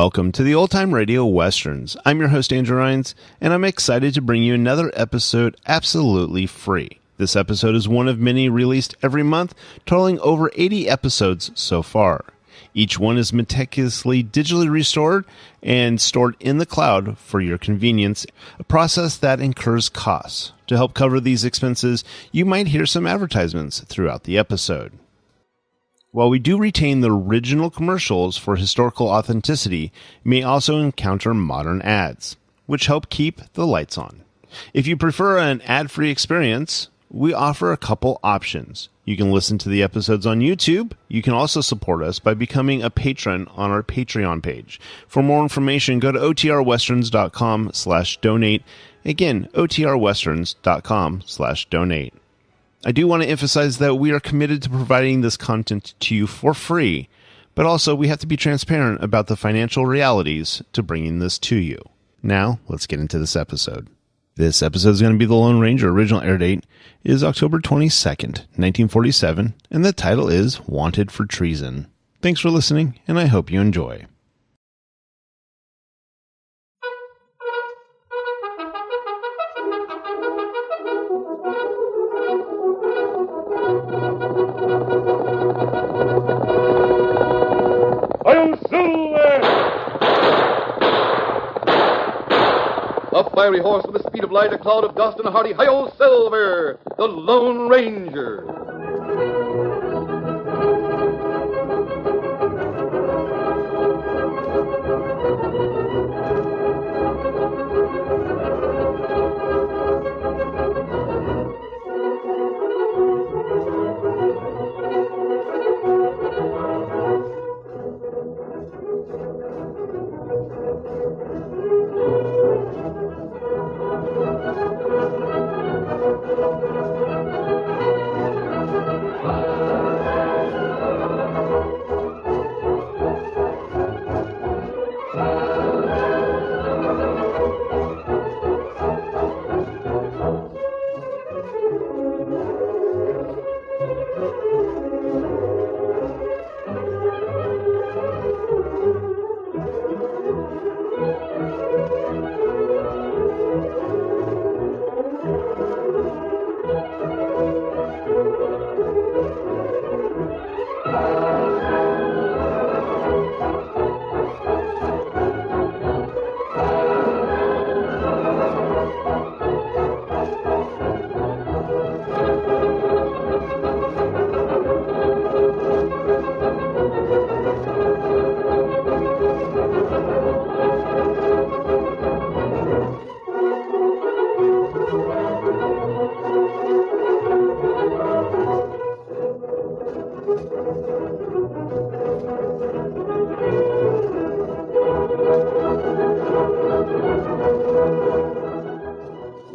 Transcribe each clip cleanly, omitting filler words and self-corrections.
Welcome to the Old Time Radio Westerns. I'm your host, Andrew Rines, and I'm excited to bring you another episode absolutely free. This episode is one of many released every month, totaling over 80 episodes so far. Each one is meticulously digitally restored and stored in the cloud for your convenience, a process that incurs costs. To help cover these expenses, you might hear some advertisements throughout the episode. While we do retain the original commercials for historical authenticity, you may also encounter modern ads, which help keep the lights on. If you prefer an ad-free experience, we offer a couple options. You can listen to the episodes on YouTube. You can also support us by becoming a patron on our Patreon page. For more information, go to otrwesterns.com/donate. Again, otrwesterns.com/donate. I do want to emphasize that we are committed to providing this content to you for free, but also we have to be transparent about the financial realities to bringing this to you. Now, let's get into this episode. This episode is going to be The Lone Ranger. Original air date is October 22nd, 1947, and the title is Wanted for Treason. Thanks for listening, and I hope you enjoy. A fiery horse with the speed of light, a cloud of dust, and a hearty hi-yo Silver, the Lone Ranger.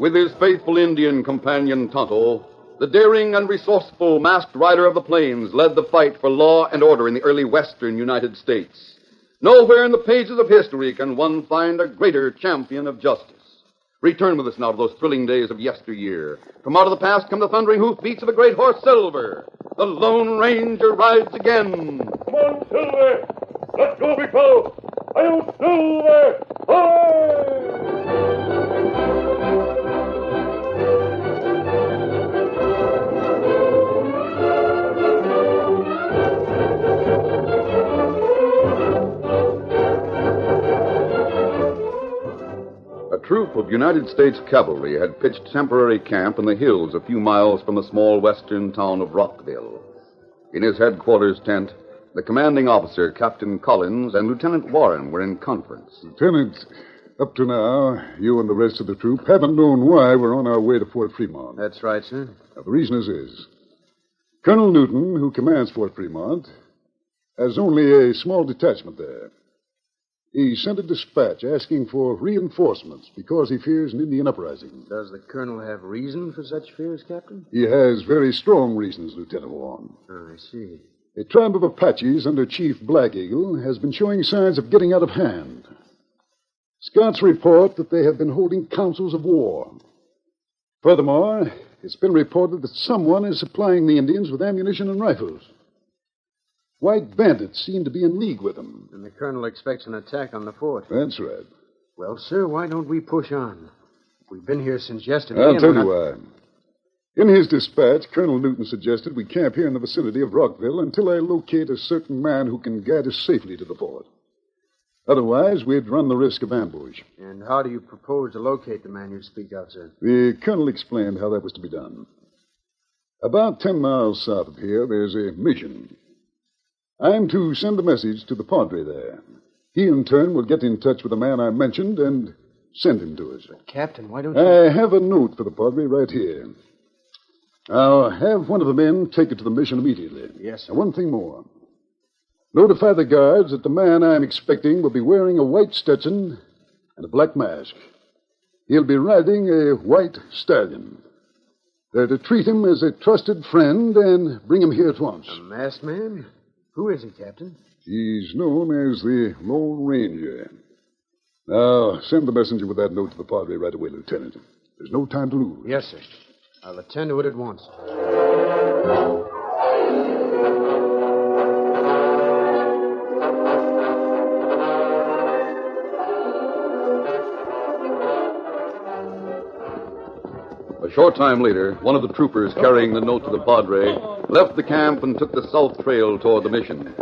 With his faithful Indian companion Tonto, the daring and resourceful masked rider of the plains led the fight for law and order in the early western United States. Nowhere in the pages of history can one find a greater champion of justice. Return with us now to those thrilling days of yesteryear. From out of the past come the thundering hoofbeats of a great horse, Silver. The Lone Ranger rides again. Come on, Silver! Let's go, big fellow! Hi-yo, Silver! Hooray! A troop of United States cavalry had pitched temporary camp in the hills a few miles from the small western town of Rockville. In his headquarters tent, the commanding officer, Captain Collins, and Lieutenant Warren were in conference. Lieutenant, up to now, you and the rest of the troop haven't known why we're on our way to Fort Fremont. That's right, sir. Now, the reason is this. Colonel Newton, who commands Fort Fremont, has only a small detachment there. He sent a dispatch asking for reinforcements because he fears an Indian uprising. Does the colonel have reason for such fears, Captain? He has very strong reasons, Lieutenant Warren. Oh, I see. A tribe of Apaches under Chief Black Eagle has been showing signs of getting out of hand. Scouts report that they have been holding councils of war. Furthermore, it's been reported that someone is supplying the Indians with ammunition and rifles. White bandits seem to be in league with them. And the colonel expects an attack on the fort. That's right. Well, sir, why don't we push on? We've been here since yesterday. I'll tell you why. In his dispatch, Colonel Newton suggested we camp here in the vicinity of Rockville until I locate a certain man who can guide us safely to the fort. Otherwise, we'd run the risk of ambush. And how do you propose to locate the man you speak of, sir? The colonel explained how that was to be done. About 10 miles south of here, there's a mission. I'm to send a message to the padre there. He, in turn, will get in touch with the man I mentioned and send him to us. But, Captain, why don't you... I have a note for the padre right here. I'll have one of the men take it to the mission immediately. Yes, sir. And one thing more. Notify the guards that the man I'm expecting will be wearing a white Stetson and a black mask. He'll be riding a white stallion. They're to treat him as a trusted friend and bring him here at once. A masked man? Who is he, Captain? He's known as the Lone Ranger. Now, send the messenger with that note to the padre right away, Lieutenant. There's no time to lose. Yes, sir. I'll attend to it at once. A short time later, one of the troopers carrying the note to the padre left the camp and took the south trail toward the mission.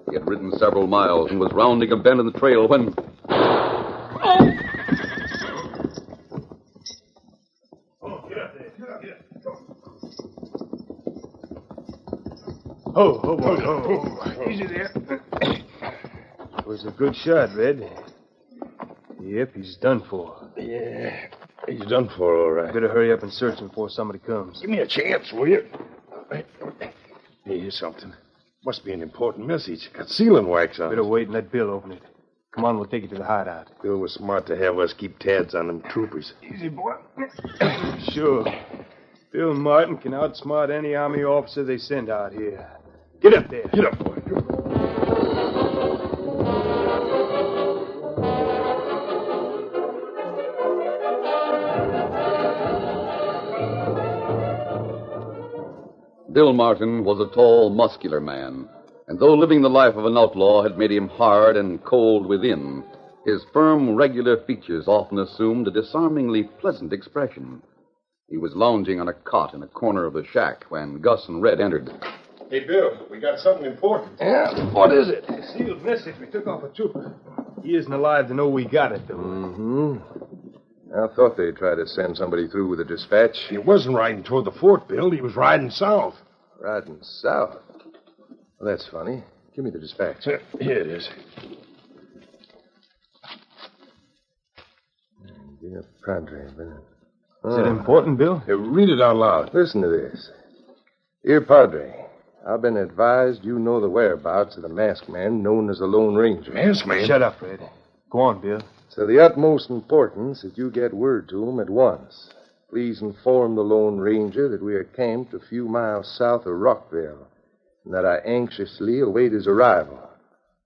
He had ridden several miles and was rounding a bend in the trail when... Oh. Easy there. It was a good shot, Red. Yep, he's done for. Yeah, he's done for, all right. Better hurry up and search him before somebody comes. Give me a chance, will you? Here's something. Must be an important message. Got sealing wax on it. Better wait and let Bill open it. Come on, we'll take it to the hideout. Bill was smart to have us keep tabs on them troopers. Easy, boy. Sure. Bill Martin can outsmart any army officer they send out here. Get up there. Get up, boy. Bill Martin was a tall, muscular man, and though living the life of an outlaw had made him hard and cold within, his firm, regular features often assumed a disarmingly pleasant expression. He was lounging on a cot in a corner of the shack when Gus and Red entered. Hey, Bill, we got something important. Yeah? What is it? A sealed message we took off a trooper. He isn't alive to know we got it, though. Mm-hmm. I thought they'd try to send somebody through with a dispatch. He wasn't riding toward the fort, Bill. He was riding south. Riding south? Well, that's funny. Give me the dispatch. Here it is. Dear Padre, Is it important, Bill? Here, read it out loud. Listen to this. Dear Padre, I've been advised you know the whereabouts of the masked man known as the Lone Ranger. Masked man? Shut up, Red. Go on, Bill. It's of the utmost importance that you get word to him at once. Please inform the Lone Ranger that we are camped a few miles south of Rockville and that I anxiously await his arrival.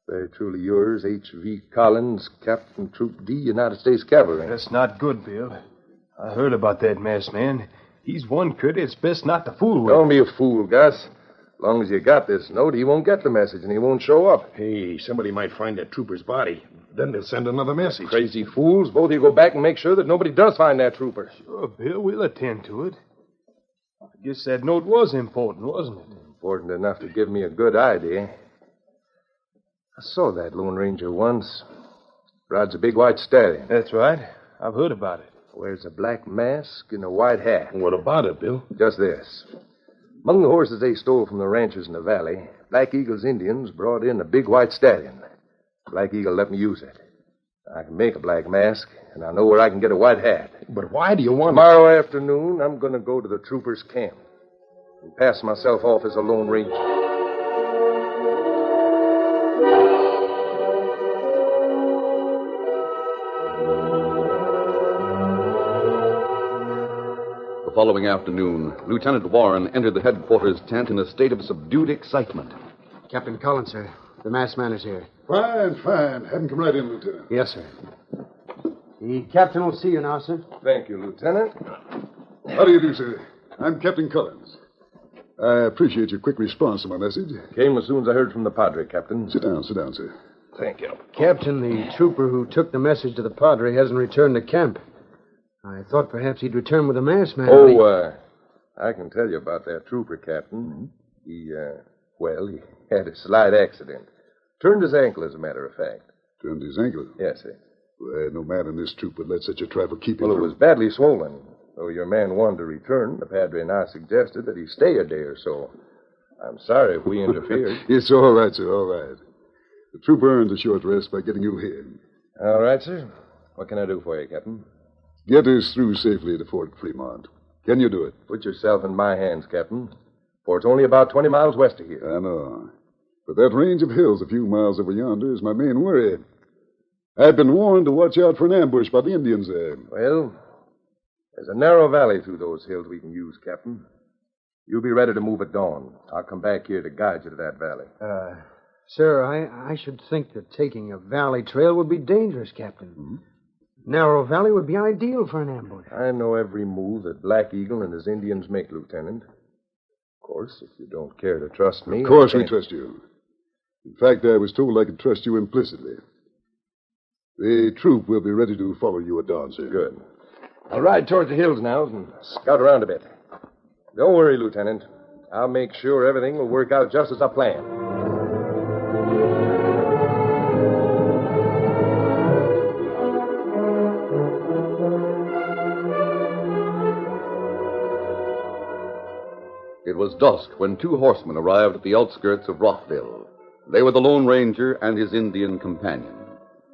Very truly yours, H.V. Collins, Captain Troop D, United States Cavalry. That's not good, Bill. I heard about that masked man. He's one critter it's best not to fool with. Don't be a fool, Gus. As long as you got this note, he won't get the message and he won't show up. Hey, somebody might find that trooper's body. Then they'll send another message. Crazy fools. Both of you go back and make sure that nobody does find that trooper. Sure, Bill, we'll attend to it. I guess that note was important, wasn't it? Important enough to give me a good idea. I saw that Lone Ranger once. Rides a big white stallion. That's right. I've heard about it. Wears a black mask and a white hat. What about it, Bill? Just this. Among the horses they stole from the ranchers in the valley, Black Eagle's Indians brought in a big white stallion. Black Eagle let me use it. I can make a black mask, and I know where I can get a white hat. But why do you want Tomorrow afternoon, I'm going to go to the troopers' camp and pass myself off as a Lone Ranger. The following afternoon, Lieutenant Warren entered the headquarters tent in a state of subdued excitement. Captain Collins, sir. The masked man is here. Fine. Have him come right in, Lieutenant. Yes, sir. The captain will see you now, sir. Thank you, Lieutenant. How do you do, sir? I'm Captain Collins. I appreciate your quick response to my message. Came as soon as I heard from the Padre, Captain. Sit down, sir. Thank you. Captain, the trooper who took the message to the Padre hasn't returned to camp. I thought perhaps he'd return with a masked man. I can tell you about that trooper, Captain. He had a slight accident. Turned his ankle, as a matter of fact. Turned his ankle? Yes, sir. Well, no man in this troop would let such a trifle keep him. Well, it was badly swollen. Though your man wanted to return, the Padre and I suggested that he stay a day or so. I'm sorry if we interfered. It's all right, sir, all right. The trooper earned a short rest by getting you here. All right, sir. What can I do for you, Captain? Get us through safely to Fort Fremont. Can you do it? Put yourself in my hands, Captain. For it's only about 20 miles west of here. I know. But that range of hills a few miles over yonder is my main worry. I've been warned to watch out for an ambush by the Indians there. Well, there's a narrow valley through those hills we can use, Captain. You'll be ready to move at dawn. I'll come back here to guide you to that valley. Sir, I should think that taking a valley trail would be dangerous, Captain. Hmm? Narrow valley would be ideal for an ambush. I know every move that Black Eagle and his Indians make, Lieutenant. Of course, if you don't care to trust me... Of course we trust you. In fact, I was told I could trust you implicitly. The troop will be ready to follow you at dawn, sir. Good. I'll ride towards the hills now and scout around a bit. Don't worry, Lieutenant. I'll make sure everything will work out just as I planned. It was dusk when two horsemen arrived at the outskirts of Rockville. They were the Lone Ranger and his Indian companion.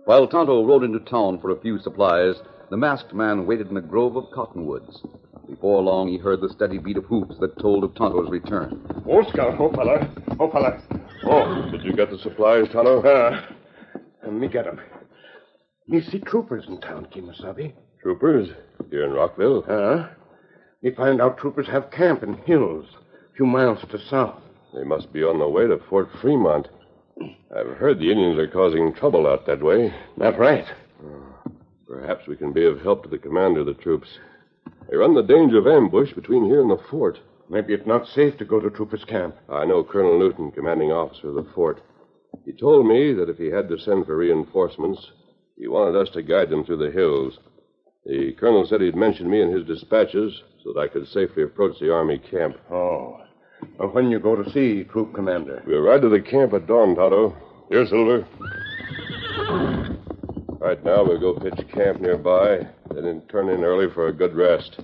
While Tonto rode into town for a few supplies, the masked man waited in a grove of cottonwoods. Before long, he heard the steady beat of hoofs that told of Tonto's return. Oh, Scout. Oh, fella. Oh, did you get the supplies, Tonto? Me get 'em. Me see troopers in town, Kemosabe. Troopers? Here in Rockville? Me find out troopers have camp in hills, a few miles to the south. They must be on the way to Fort Fremont. I've heard the Indians are causing trouble out that way. That's right. Perhaps we can be of help to the commander of the troops. They run the danger of ambush between here and the fort. Maybe it's not safe to go to troopers' camp. I know Colonel Newton, commanding officer of the fort. He told me that if he had to send for reinforcements, he wanted us to guide them through the hills. The colonel said he'd mentioned me in his dispatches so that I could safely approach the army camp. Oh. Well, when you go to see troop commander? We'll ride to the camp at dawn, Tonto. Here, Silver. Right now, we'll go pitch camp nearby, then turn in early for a good rest.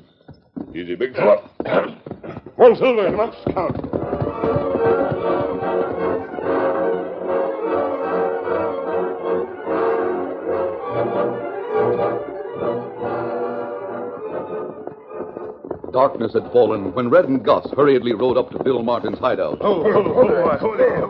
Easy, big fella. Come on, Silver. Come on, Scout. Darkness had fallen when Red and Gus hurriedly rode up to Bill Martin's hideout. Oh, there.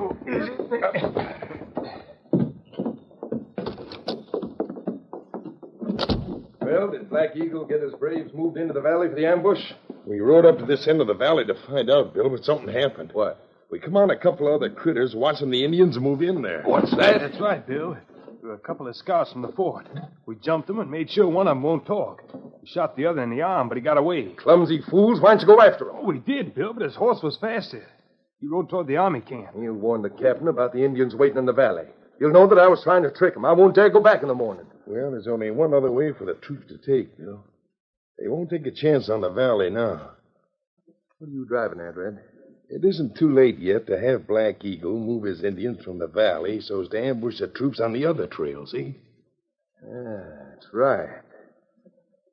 Well, did Black Eagle get his braves moved into the valley for the ambush? We rode up to this end of the valley to find out, Bill, but something happened. What? We come on a couple other critters watching the Indians move in there. What's that? That's right, Bill. There were a couple of scouts from the fort. We jumped them and made sure one of them won't talk. We shot the other in the arm, but he got away. Clumsy fools. Why don't you go after him? Oh, we did, Bill, but his horse was faster. He rode toward the army camp. He'll warn the captain about the Indians waiting in the valley. He'll know that I was trying to trick him. I won't dare go back in the morning. Well, there's only one other way for the troops to take, Bill. They won't take a chance on the valley now. What are you driving at, Red? It isn't too late yet to have Black Eagle move his Indians from the valley so as to ambush the troops on the other trail, see? That's right.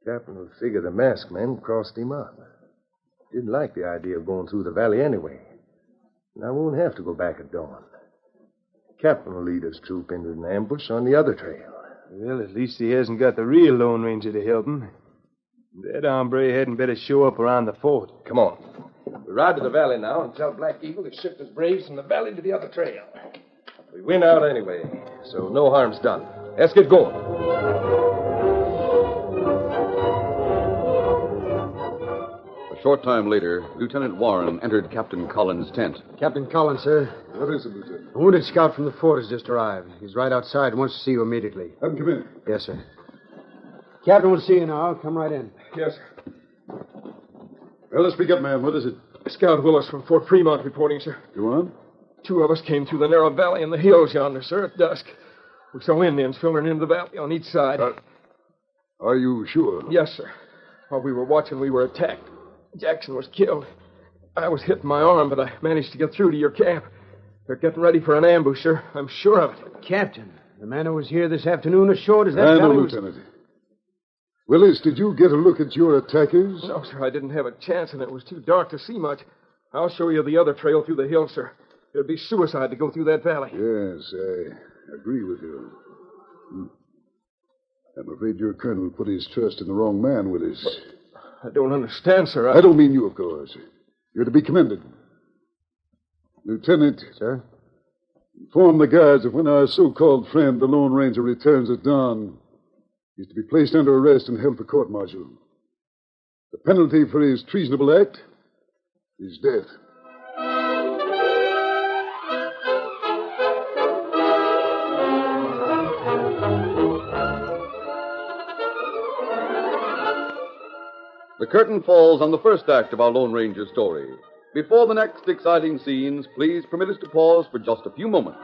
Captain will figure the masked men crossed him up. Didn't like the idea of going through the valley anyway. And I won't have to go back at dawn. Captain will lead his troop into an ambush on the other trail. Well, at least he hasn't got the real Lone Ranger to help him. That hombre hadn't better show up around the fort. Come on. We ride to the valley now and tell Black Eagle to shift his braves from the valley to the other trail. We win out anyway, so no harm's done. Let's get going. A short time later, Lieutenant Warren entered Captain Collins' tent. Captain Collins, sir. What is it, Lieutenant? A wounded scout from the fort has just arrived. He's right outside and wants to see you immediately. Have him come in. Yes, sir. Captain will see you now. Come right in. Yes, sir. Well, speak up, man. What is it? Scout Willis from Fort Fremont reporting, sir. Go on. 2 of us came through the narrow valley in the hills yonder, sir, at dusk. We saw Indians filtering into the valley on each side. Are you sure? Yes, sir. While we were watching, we were attacked. Jackson was killed. I was hit in my arm, but I managed to get through to your camp. They're getting ready for an ambush, sir. I'm sure of it. Captain, the man who was here this afternoon assured us that I know, valley Lieutenant. Willis, did you get a look at your attackers? No, sir, I didn't have a chance, and it was too dark to see much. I'll show you the other trail through the hills, sir. It'd be suicide to go through that valley. Yes, I agree with you. I'm afraid your colonel put his trust in the wrong man, Willis. I don't understand, sir. I don't mean you, of course. You're to be commended. Lieutenant. Sir? Inform the guards that when our so-called friend, the Lone Ranger, returns at dawn, he's to be placed under arrest and held for court-martial. The penalty for his treasonable act is death. The curtain falls on the first act of our Lone Ranger story. Before the next exciting scenes, please permit us to pause for just a few moments.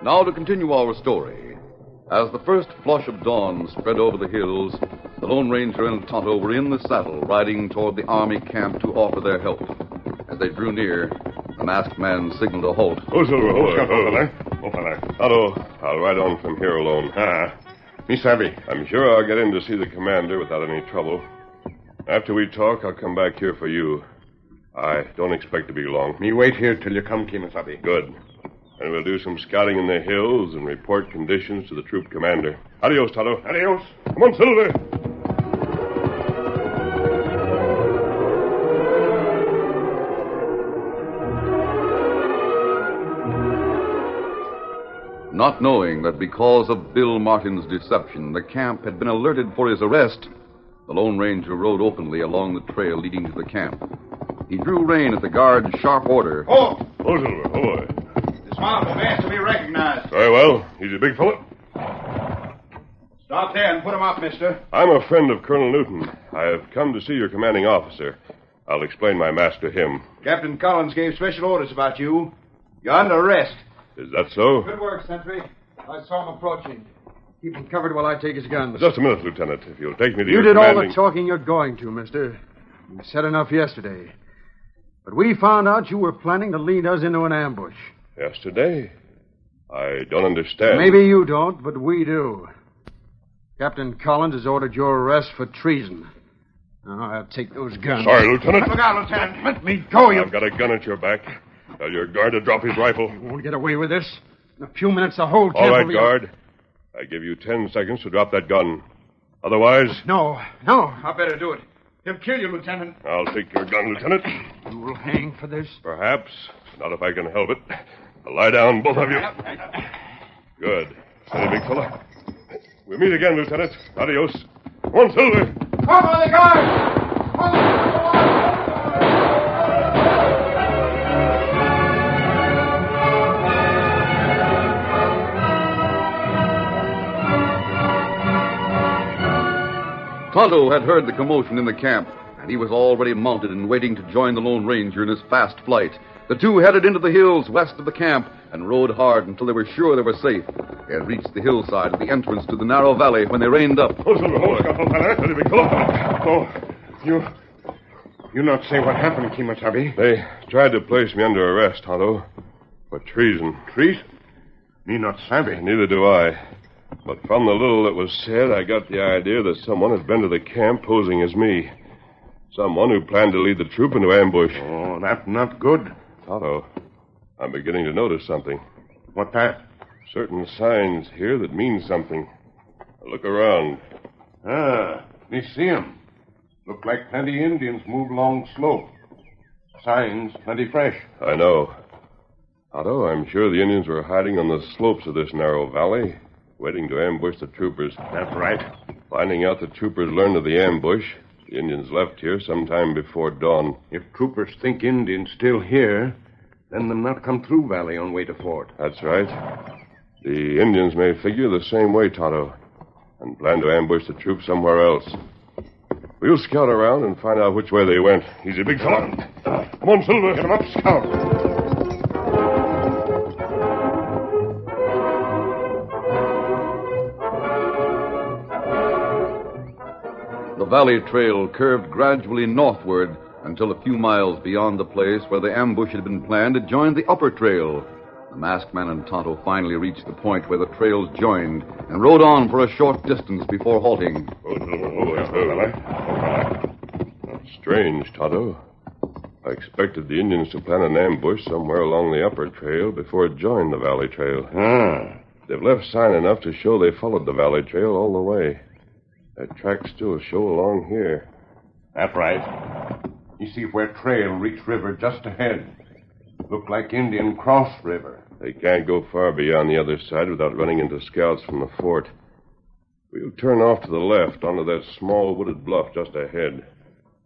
Now to continue our story. As the first flush of dawn spread over the hills, the Lone Ranger and Tonto were in the saddle, riding toward the army camp to offer their help. As they drew near, the masked man signaled a halt. Oh, Silver, oh, fella. Tonto, I'll ride on from here alone. Me savvy. I'm sure I'll get in to see the commander without any trouble. After we talk, I'll come back here for you. I don't expect to be long. Me wait here till you come, Kimasabi. Good. And we'll do some scouting in the hills and report conditions to the troop commander. Adios, Tonto. Adios. Come on, Silver. Not knowing that because of Bill Martin's deception, the camp had been alerted for his arrest, the Lone Ranger rode openly along the trail leading to the camp. He drew rein at the guard's sharp order. Oh, Silver, boy. Dismount, the man to be recognized. Very well. He's a big fellow. Stop there and put him up, mister. I'm a friend of Colonel Newton. I have come to see your commanding officer. I'll explain my mask to him. Captain Collins gave special orders about you. You're under arrest. Is that so? Good work, Sentry. I saw him approaching. Keep him covered while I take his guns. Just a minute, Lieutenant. If you'll take me to You your did commanding... all the talking you're going to, mister. You said enough yesterday. But we found out you were planning to lead us into an ambush. Yesterday? I don't understand. Maybe you don't, but we do. Captain Collins has ordered your arrest for treason. Now, I'll take those guns. Sorry, Lieutenant. Look out, Lieutenant. Let me go, you... I've got a gun at your back. Tell your guard to drop his rifle. You won't get away with this. In a few minutes, the whole camp All right, will be... guard. I give you 10 seconds to drop that gun. Otherwise... No. I better do it. He'll kill you, Lieutenant. I'll take your gun, Lieutenant. You will hang for this? Perhaps. Not if I can help it. Now lie down, both of you. Good. Steady, big fella. We'll meet again, Lieutenant. Adios. Come on, Silver. Cover the guard! Tonto had heard the commotion in the camp, and he was already mounted and waiting to join the Lone Ranger in his fast flight. The two headed into the hills west of the camp and rode hard until they were sure they were safe. They had reached the hillside at the entrance to the narrow valley when they reined up. Oh, Silver, hold up, fella. Steady, big fella. Oh, you not say what happened, Kimasabi? They tried to place me under arrest, Tonto. For treason. Treason? Me not savvy. Neither do I. But from the little that was said, I got the idea that someone had been to the camp posing as me. Someone who planned to lead the troop into ambush. Oh, that's not good. Tonto, I'm beginning to notice something. What that? Certain signs here that mean something. Look around. Me see 'em. Look like plenty Indians move along slope. Signs plenty fresh. I know. Tonto, I'm sure the Indians were hiding on the slopes of this narrow valley, waiting to ambush the troopers. That's right. Finding out the troopers learned of the ambush, the Indians left here sometime before dawn. If troopers think Indians still here, then them not come through valley on way to fort. That's right. The Indians may figure the same way, Tonto, and plan to ambush the troops somewhere else. We'll scout around and find out which way they went. Easy, big fella. Come on, Silver. Get 'em up, Scout. The valley trail curved gradually northward until a few miles beyond the place where the ambush had been planned, it joined the upper trail. The masked man and Tonto finally reached the point where the trails joined and rode on for a short distance before halting. Strange, Tonto. I expected the Indians to plan an ambush somewhere along the upper trail before it joined the valley trail. They've left sign enough to show they followed the valley trail all the way. Their tracks still show along here. That's right. You see where trail reach river just ahead. Look like Indian cross river. They can't go far beyond the other side without running into scouts from the fort. We'll turn off to the left onto that small wooded bluff just ahead.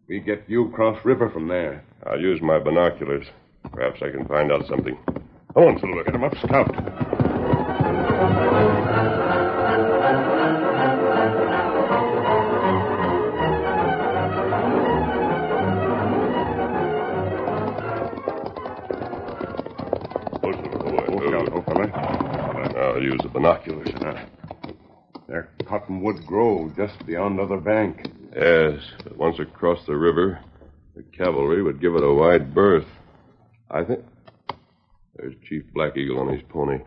We get view cross river from there. I'll use my binoculars. Perhaps I can find out something. Come on, Silver. Get 'em up, Scout. I'll use the binoculars. There Cottonwood Grove just beyond the other bank. Yes, but once across the river, the cavalry would give it a wide berth. I think... There's Chief Black Eagle on his pony.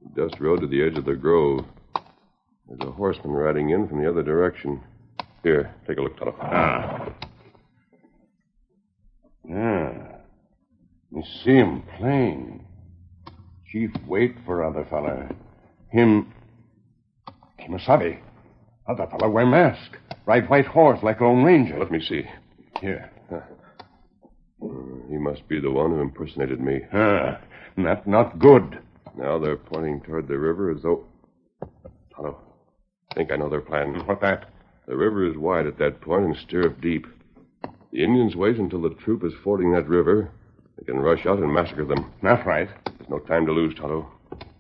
He just rode to the edge of the grove. There's a horseman riding in from the other direction. Here, take a look, Tonto. You see him plain. Chief wait for other fella. Him a savvy. Other fella wear mask. Ride white horse like Lone Ranger. Let me see. Here. He must be the one who impersonated me. Not good. Now they're pointing toward the river as though... Tonto, I think I know their plan. What that? The river is wide at that point and stirrup deep. The Indians wait until the troop is fording that river. They can rush out and massacre them. That's right. There's no time to lose, Tonto.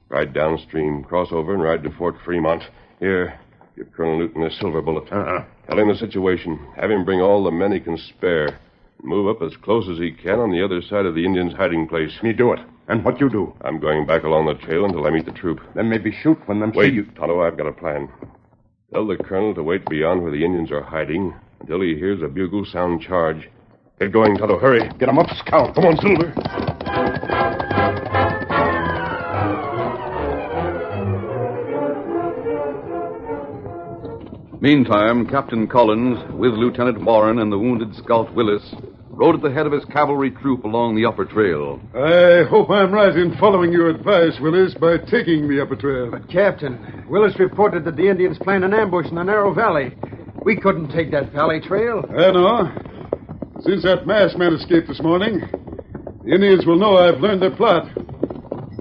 Ride downstream, cross over, and ride to Fort Fremont. Here, give Colonel Newton a silver bullet. Tell him the situation. Have him bring all the men he can spare. And move up as close as he can on the other side of the Indians' hiding place. Me do it. And what you do? I'm going back along the trail until I meet the troop. Then maybe shoot when them Wait, see you. Tonto, I've got a plan. Tell the colonel to wait beyond where the Indians are hiding until he hears a bugle sound charge. Get going, Tonto. Hurry. Get 'em up, Scout. Come on, Silver. Meantime, Captain Collins, with Lieutenant Warren and the wounded scout Willis, rode at the head of his cavalry troop along the upper trail. I hope I'm right in following your advice, Willis, by taking the upper trail. But, Captain, Willis reported that the Indians planned an ambush in the narrow valley. We couldn't take that valley trail. I know. Since that masked man escaped this morning, the Indians will know I've learned their plot.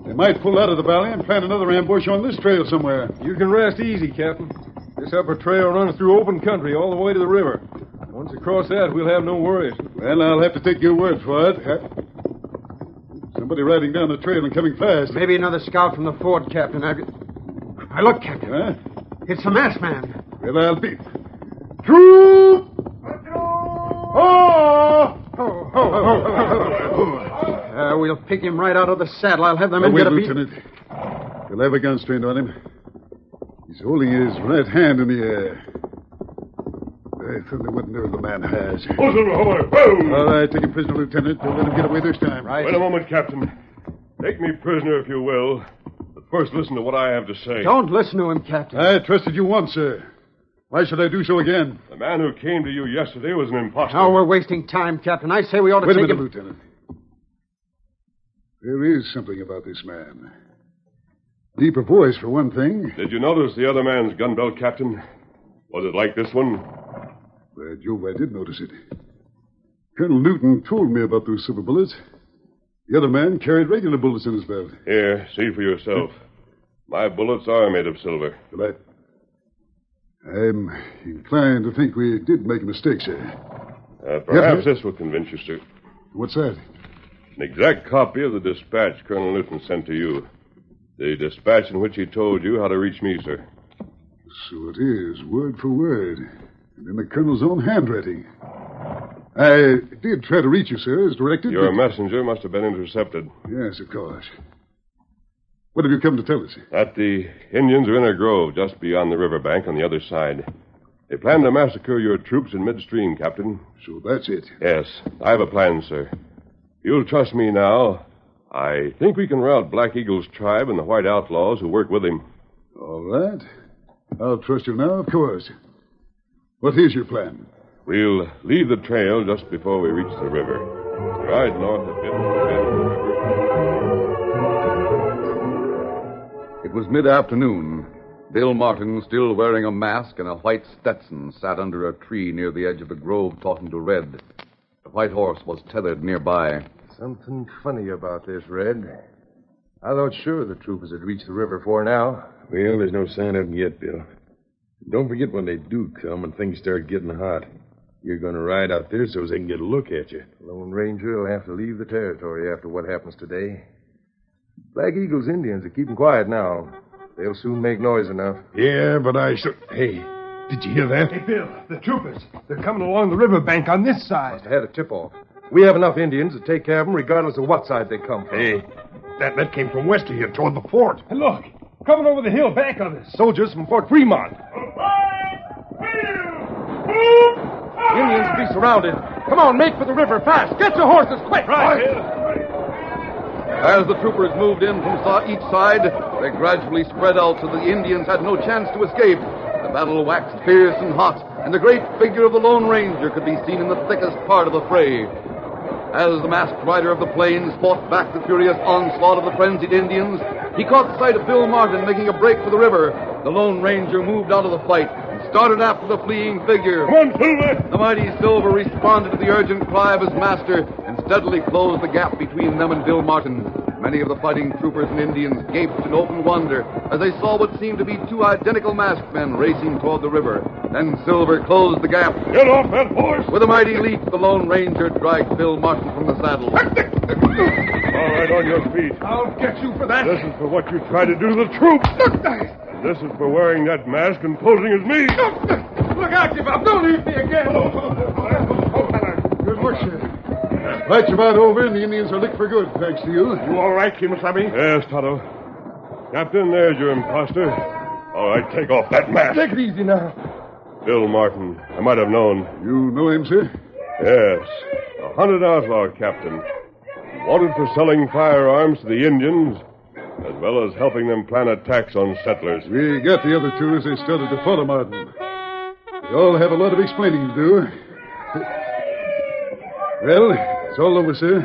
They might pull out of the valley and plan another ambush on this trail somewhere. You can rest easy, Captain. This upper trail runs through open country all the way to the river. Once across that, we'll have no worries. Well, I'll have to take your word for it. Somebody riding down the trail and coming fast. Maybe another scout from the fort, Captain. Look, Captain. Huh? It's the masked man. Well, I'll be... Troop! We'll pick him right out of the saddle. I'll have the men wait, get a beat. Lieutenant. We'll have a gun strained on him. He's holding his right hand in the air. I certainly wouldn't know the man has. All right, take him prisoner, Lieutenant. Don't let him get away this time. Right. Wait a moment, Captain. Take me prisoner if you will. But first listen to what I have to say. Don't listen to him, Captain. I trusted you once, sir. Why should I do so again? The man who came to you yesterday was an imposter. Now we're wasting time, Captain. I say we ought to Wait a take minute, him... Lieutenant. There is something about this man. Deeper voice, for one thing. Did you notice the other man's gun belt, Captain? Was it like this one? By Jove, I did notice it. Colonel Newton told me about those silver bullets. The other man carried regular bullets in his belt. Here, see for yourself. My bullets are made of silver. But I'm inclined to think we did make a mistake, sir. Perhaps this will convince you, sir. What's that? An exact copy of the dispatch Colonel Newton sent to you. The dispatch in which he told you how to reach me, sir. So it is, word for word. And in the Colonel's own handwriting. I did try to reach you, sir, as directed. Your messenger must have been intercepted. Yes, of course. What have you come to tell us? That the Indians are in a grove just beyond the riverbank on the other side. They plan to massacre your troops in midstream, Captain. So that's it. Yes, I have a plan, sir. If you'll trust me now, I think we can rout Black Eagle's tribe and the white outlaws who work with him. All right. I'll trust you now, of course. What is your plan? We'll leave the trail just before we reach the river. Ride north a bit. It was mid-afternoon. Bill Martin, still wearing a mask and a white Stetson, sat under a tree near the edge of the grove talking to Red. The white horse was tethered nearby. Something funny about this, Red. I thought sure the troopers had reached the river for now. Well, there's no sign of them yet, Bill. Don't forget when they do come and things start getting hot. You're going to ride out there so they can get a look at you. Lone Ranger will have to leave the territory after what happens today. Black Eagle's Indians are keeping quiet now. They'll soon make noise enough. Yeah, but I should... Hey, did you hear that? Hey, Bill, the troopers. They're coming along the riverbank on this side. Must have had a tip-off. We have enough Indians to take care of them regardless of what side they come from. Hey, that came from west of here toward the fort. And look, coming over the hill back on us. Soldiers from Fort Fremont. Indians will be surrounded. Come on, make for the river fast. Get your horses, quick. Right. As the troopers moved in from each side, they gradually spread out so the Indians had no chance to escape. The battle waxed fierce and hot, and the great figure of the Lone Ranger could be seen in the thickest part of the fray. As the masked rider of the plains fought back the furious onslaught of the frenzied Indians, he caught sight of Bill Martin making a break for the river. The Lone Ranger moved out of the fight and started after the fleeing figure. Come on, Silver! The mighty Silver responded to the urgent cry of his master and steadily closed the gap between them and Bill Martin. Many of the fighting troopers and Indians gaped in open wonder as they saw what seemed to be two identical masked men racing toward the river. Then Silver closed the gap. Get off that horse! With a mighty leap, the Lone Ranger dragged Bill Martin from the saddle. All right, on your feet. I'll get you for that. This is for what you tried to do to the troops. And this is for wearing that mask and posing as me. Look out, you Bob. Don't leave me again. Good work, sir. That's about over, and the Indians are licked for good, thanks to you. You all right, Kimasabi? Yes, Tonto. Captain, there's your imposter. All right, take off that mask. Take it easy now. Bill Martin. I might have known. You know him, sir? Yes. A hunted outlaw, Captain. Wanted for selling firearms to the Indians, as well as helping them plan attacks on settlers. We got the other two as they started to follow Martin. They all have a lot of explaining to do. Well, it's all over, sir.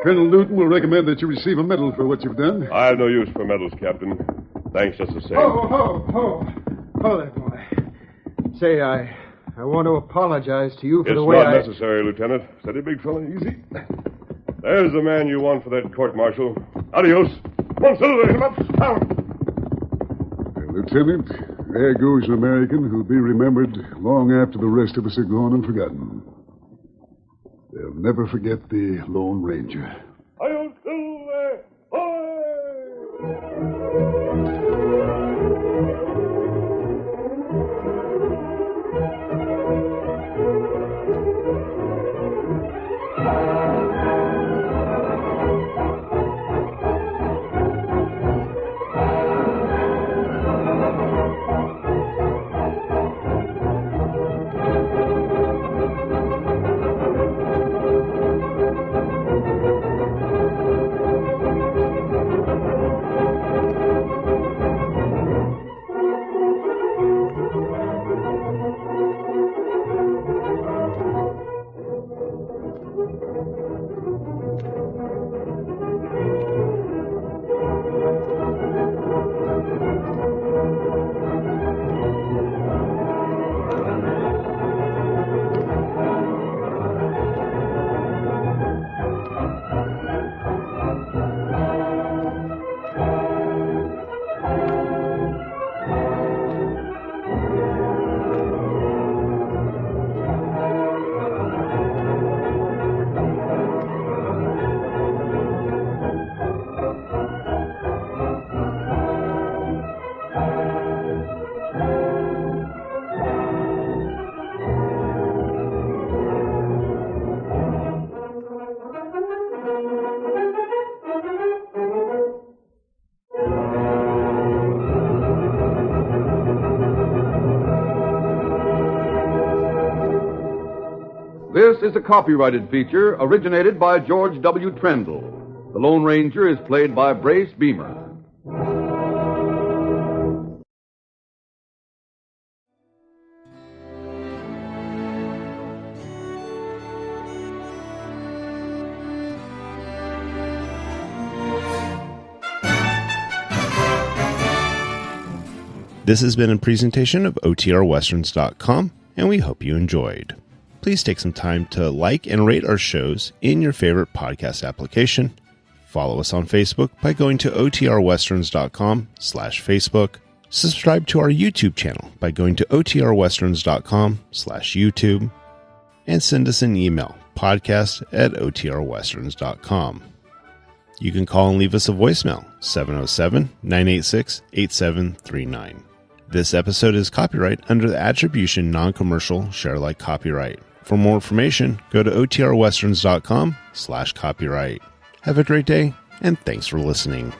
Colonel Newton will recommend that you receive a medal for what you've done. I have no use for medals, Captain. Thanks just the same. Oh, there, boy. Say, I want to apologize to you for It's the way not necessary, Lieutenant. Steady, big fella. Easy. There's the man you want for that court-martial. Adios. Come on, Silver. Come up. Down. Well, Lieutenant, there goes an American who'll be remembered long after the rest of us are gone and forgotten. They'll never forget the Lone Ranger. Adios, Silver. Ahoy! This is a copyrighted feature originated by George W. Trendle. The Lone Ranger is played by Brace Beamer. This has been a presentation of OTRWesterns.com, and we hope you enjoyed. Please take some time to like and rate our shows in your favorite podcast application. Follow us on Facebook by going to OTRWesterns.com/Facebook. Subscribe to our YouTube channel by going to OTRWesterns.com/YouTube. And send us an email, podcast@OTRWesterns.com. You can call and leave us a voicemail, 707-986-8739. This episode is copyright under the Attribution Non-Commercial Share-alike copyright. For more information, go to OTRWesterns.com/copyright. Have a great day, and thanks for listening.